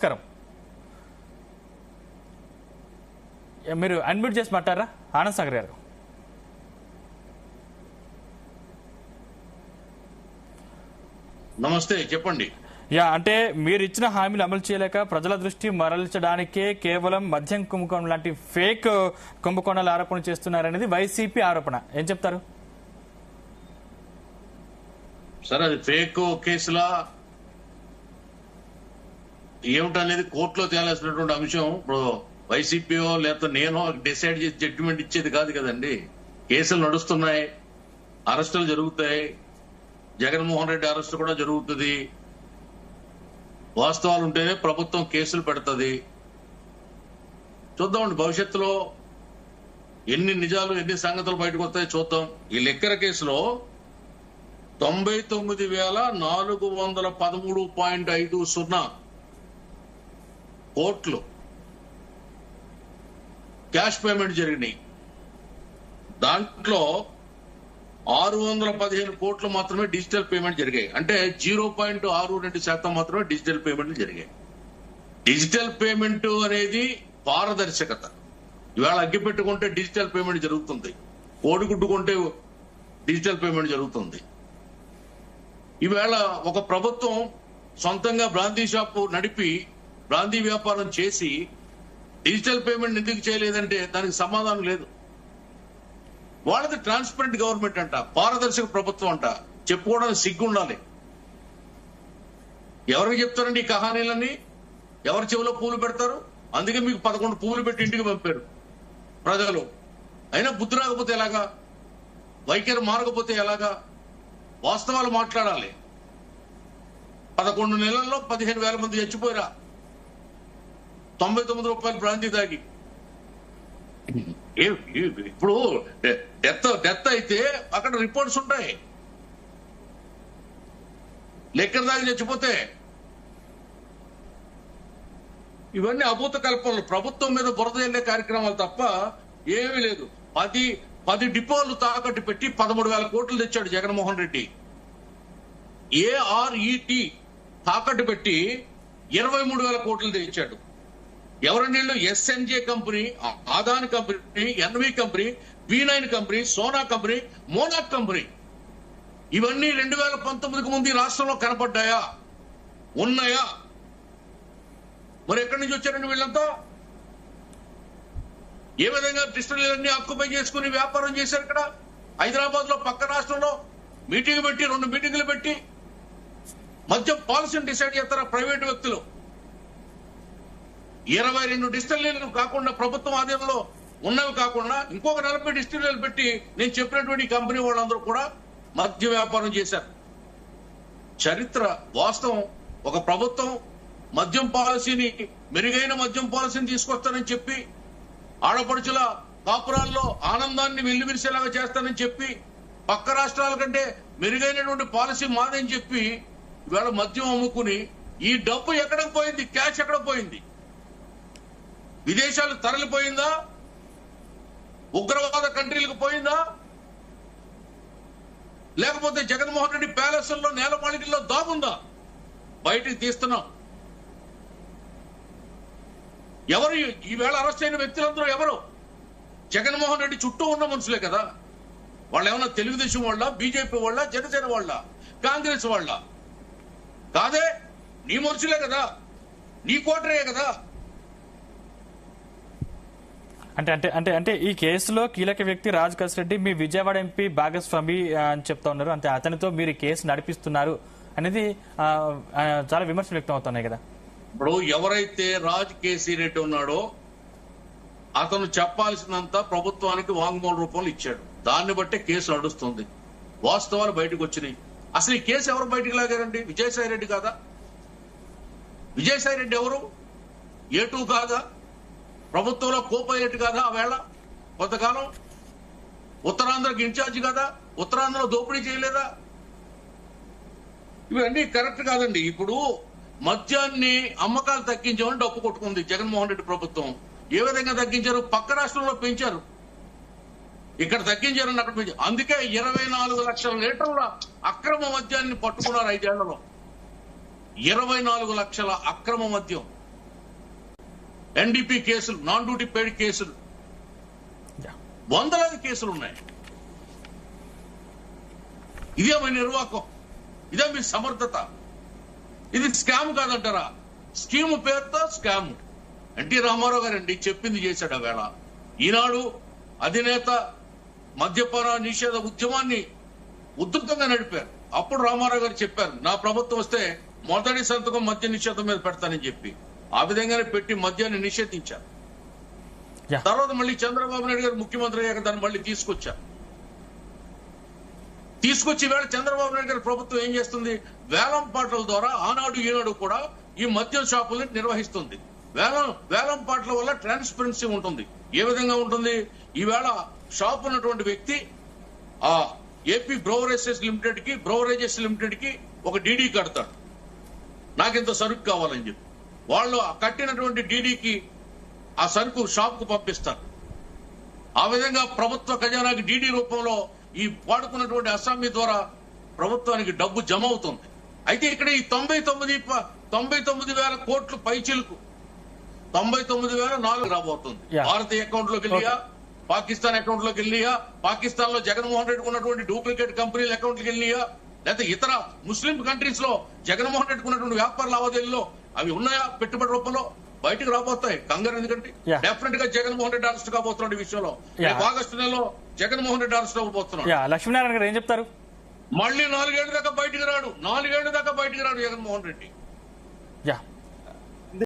నమస్కారం. మీరు అన్మ్యూట్ చేసి మాట్లాడరా ఆనంద్ సాగర్ గారు? నమస్తే, చెప్పండి. అంటే మీరు ఇచ్చిన హామీలు అమలు చేయలేక ప్రజల దృష్టి మరల్చడానికే కేవలం మద్యం కుంభకోణం లాంటి ఫేక్ కుంభకోణాలు ఆరోపణ చేస్తున్నారనేది వైసీపీ ఆరోపణ. ఏం చెప్తారు? సరే, అది ఫేక్ కేసులా ఏమిటనేది కోర్టులో తేలాల్సినటువంటి అంశం. ఇప్పుడు వైసీపీయో లేకపోతే నేనో డిసైడ్ చేసి జడ్జిమెంట్ ఇచ్చేది కాదు కదండి. కేసులు నడుస్తున్నాయి, అరెస్టులు జరుగుతాయి, జగన్మోహన్ రెడ్డి అరెస్ట్ కూడా జరుగుతుంది. వాస్తవాలు ఉంటేనే ప్రభుత్వం కేసులు పెడుతుంది. చూద్దామండి భవిష్యత్తులో ఎన్ని నిజాలు ఎన్ని సంగతులు బయటకు వస్తాయో చూద్దాం. ఈ లిక్కర్ కేసులో 99,413.50 కోట్లు క్యాష్ పేమెంట్ జరిగినాయి. దాంట్లో 615 కోట్లు మాత్రమే డిజిటల్ పేమెంట్ జరిగాయి. అంటే 0.62% మాత్రమే డిజిటల్ పేమెంట్లు జరిగాయి. డిజిటల్ పేమెంట్ అనేది పారదర్శకత. ఇవాళ అగ్గి పెట్టుకుంటే డిజిటల్ పేమెంట్ జరుగుతుంది, కోడిగుడ్డుకుంటే డిజిటల్ పేమెంట్ జరుగుతుంది. ఈవేళ ఒక ప్రభుత్వం సొంతంగా బ్రాందీ షాపు నడిపి బ్రాందీ వ్యాపారం చేసి డిజిటల్ పేమెంట్ ఎందుకు చేయలేదంటే దానికి సమాధానం లేదు. వాళ్ళది ట్రాన్స్పరెంట్ గవర్నమెంట్ అంట, పారదర్శక ప్రభుత్వం అంట. చెప్పుకోవడానికి సిగ్గు ఉండాలి. ఎవరికి చెప్తారండి ఈ కహానీలన్నీ? ఎవరి చెవిలో పూలు పెడతారు? అందుకే మీకు 11 పువ్వులు పెట్టి ఇంటికి పంపారు ప్రజలు. అయినా బుద్ధి రాకపోతే ఎలాగా? వైఖరి మారకపోతే ఎలాగా? వాస్తవాలు మాట్లాడాలి. 11 నెలల్లో 15,000 మంది చచ్చిపోయారా 99 రూపాయలు బ్రాంతి తాగి? ఇప్పుడు డెత్ అయితే అక్కడ రిపోర్ట్స్ ఉంటాయి. లెక్కర్ దాగి చచ్చిపోతే ఇవన్నీ అభూత కల్పనలు, ప్రభుత్వం మీద బురద వెళ్ళే కార్యక్రమాలు తప్ప ఏమీ లేదు. 10 డిపోలు తాకట్టు పెట్టి 13,000 కోట్లు తెచ్చాడు జగన్మోహన్ రెడ్డి. ARET తాకట్టు పెట్టి 23,000 కోట్లు తెచ్చాడు. ఎవరండి వీళ్ళు? SNJ company, Adani company, NV company, B9 company, Sona company, మోనాక్ కంపెనీ. ఇవన్నీ 2019కు ముందు ఈ రాష్ట్రంలో కనపడ్డాయా? ఉన్నాయా? మరి ఎక్కడి నుంచి వచ్చారండి వీళ్ళంతా? ఏ విధంగా డిస్టిలరీలన్నీ ఆక్యుపై చేసుకుని వ్యాపారం చేశారు? ఇక్కడ హైదరాబాద్ లో పక్క రాష్ట్రంలో మీటింగ్ పెట్టి 2 మీటింగులు పెట్టి మద్యం పాలసీని డిసైడ్ చేస్తారా ప్రైవేటు వ్యక్తులు? 22 డిస్టిలరీలు కాకుండా ప్రభుత్వం ఆధీనంలో ఉన్నవి కాకుండా ఇంకొక 40 డిస్టిలరీలు పెట్టి నేను చెప్పినటువంటి కంపెనీ వాళ్ళందరూ కూడా మద్య వ్యాపారం చేశారు. చరిత్ర వాస్తవం. ఒక ప్రభుత్వం మద్యం పాలసీని, మెరుగైన మద్యం పాలసీని తీసుకొస్తానని చెప్పి ఆడపడుచుల కాపురాల్లో ఆనందాన్ని వెల్లివిరిసేలాగా చేస్తానని చెప్పి పక్క రాష్ట్రాల కంటే మెరుగైనటువంటి పాలసీ మాదని చెప్పి ఇవాళ మద్యం అమ్ముకుని ఈ డబ్బు ఎక్కడ పోయింది? క్యాష్ ఎక్కడ పోయింది? విదేశాలు తరలిపోయిందా? ఉగ్రవాద కంట్రీలకు పోయిందా? లేకపోతే జగన్మోహన్ రెడ్డి ప్యాలెస్ల్లో నేలమాళికల్లో దాగుందా? బయటికి తీస్తున్నాం. ఎవరు ఈవేళ అరెస్ట్ అయిన వ్యక్తులందరూ ఎవరు? జగన్మోహన్ రెడ్డి చుట్టూ ఉన్న మనుషులే కదా. వాళ్ళు ఏమన్నా తెలుగుదేశం వాళ్ళ, బీజేపీ వాళ్ళ, జనసేన వాళ్ళ, కాంగ్రెస్ వాళ్ళ? కాదే, నీ మనుషులే కదా, నీ కోటరే కదా. అంటే అంటే అంటే అంటే ఈ కేసులో కీలక వ్యక్తి రాజకేశ్ రెడ్డి మీ విజయవాడ ఎంపీ భాగస్వామి అని చెప్తా ఉన్నారు. అంటే అతనితో మీరు కేసు నడిపిస్తున్నారు అనేది చాలా విమర్శలు వ్యక్తం అవుతున్నాయి కదా. ఇప్పుడు ఎవరైతే రాజకేశ్ రెడ్డి ఉన్నాడో అతను చెప్పాల్సినంత ప్రభుత్వానికి వాంగ్మూల రూపంలో ఇచ్చాడు. దాన్ని బట్టే కేసు నడుస్తుంది. వాస్తవాలు బయటకు వచ్చినాయి. అసలు ఈ కేసు ఎవరు బయటకు లాగారండి? విజయసాయి రెడ్డి కాదా? విజయసాయి రెడ్డి ఎవరు? A2 కాదా? ప్రభుత్వంలో కో పైలట్ కాదా? ఆవేళ కొంతకాలం ఉత్తరాంధ్రకి ఇన్ఛార్జ్ కాదా? ఉత్తరాంధ్రలో దోపిడీ చేయలేదా? ఇవన్నీ కరెక్ట్ కాదండి. ఇప్పుడు మద్యాన్ని అమ్మకాలు తగ్గించామని డప్పు కొట్టుకుంది జగన్మోహన్ రెడ్డి ప్రభుత్వం. ఏ విధంగా తగ్గించారు? పక్క రాష్ట్రంలో పెంచారు, ఇక్కడ తగ్గించారని అక్కడ పెంచారు. అందుకే 24 లక్షల లీటర్ల అక్రమ మద్యాన్ని పట్టుకున్నారు 5 ఏళ్లలో. 24 లక్షల అక్రమ మద్యం. ఎన్డీపీ కేసులు, నాన్ డ్యూటీ పెయిడ్ కేసులు, వందలాది కేసులు ఉన్నాయి. ఇదే మీ నిర్వాహకం, ఇదే మీ సమర్థత. ఇది స్కామ్ కాదంటారా? స్కీమ్ పేరుతో స్కామ్. ఎన్టీ రామారావు గారండి చెప్పింది చేశాడు. ఆ వేళ ఈనాడు అధినేత మద్యపాన నిషేధ ఉద్యమాన్ని ఉధృతంగా నడిపారు. అప్పుడు రామారావు గారు చెప్పారు, నా ప్రభుత్వం వస్తే మొదటి సంతకం మద్య నిషేధం మీద పెడతానని చెప్పి ఆ విధంగానే పెట్టి మద్యాన్ని నిషేధించారు. తర్వాత మళ్ళీ చంద్రబాబు నాయుడు గారు ముఖ్యమంత్రి అయ్యాక దాన్ని మళ్ళీ తీసుకొచ్చారు. తీసుకొచ్చి వేళ చంద్రబాబు నాయుడు గారి ప్రభుత్వం ఏం చేస్తుంది? వేలం పాటల ద్వారా ఆనాడు ఈనాడు కూడా ఈ మద్యం షాపుల్ని నిర్వహిస్తుంది. వేలం పాటల వల్ల ట్రాన్స్పరెన్సీ ఉంటుంది. ఏ విధంగా ఉంటుంది? ఈవేళ షాప్ ఉన్నటువంటి వ్యక్తి ఆ ఏపీ బ్రవరేజెస్ లిమిటెడ్ కి ఒక డీడీ కడతాడు, నాకింత సరుకు కావాలని చెప్పి. వాళ్ళు కట్టినటువంటి డీడీకి ఆ సరుకు షాప్ కు పంపిస్తారు. ఆ విధంగా ప్రభుత్వ ఖజానాకి డీడీ రూపంలో ఈ వాడుకున్నటువంటి అస్సామీ ద్వారా ప్రభుత్వానికి డబ్బు జమ అవుతుంది. అయితే ఇక్కడ ఈ 99,000 కోట్లు పైచిలకు 99,400 రాబోతుంది. భారతీయ అకౌంట్ లోకి వెళ్ళియా, పాకిస్తాన్ అకౌంట్ లోకి వెళ్ళియా, పాకిస్తాన్ లో జగన్మోహన్ రెడ్డి ఉన్నటువంటి డూప్లికేట్ కంపెనీల అకౌంట్కి వెళ్ళియా, లేకపోతే ఇతర ముస్లిం కంట్రీస్ లో జగన్మోహన్ రెడ్డి ఉన్నటువంటి వ్యాపార లావాదేవీల్లో అవి ఉన్నాయా? పెట్టుబడి రూపంలో బయటకు రాబోతాయి. కంగారు ఎందుకంటే డెఫినెట్ గా జగన్మోహన్ రెడ్డి అరెస్ట్ కాబోతున్నాడు. ఈ విషయంలో ఆగస్టు నెలలో జగన్మోహన్ రెడ్డి అరెస్ట్ అవ్వబోతున్నాడు. లక్ష్మీనారాయణ గారు ఏం చెప్తారు? మళ్ళీ 4 ఏళ్ల దాకా బయటకు రాడు జగన్మోహన్ రెడ్డి.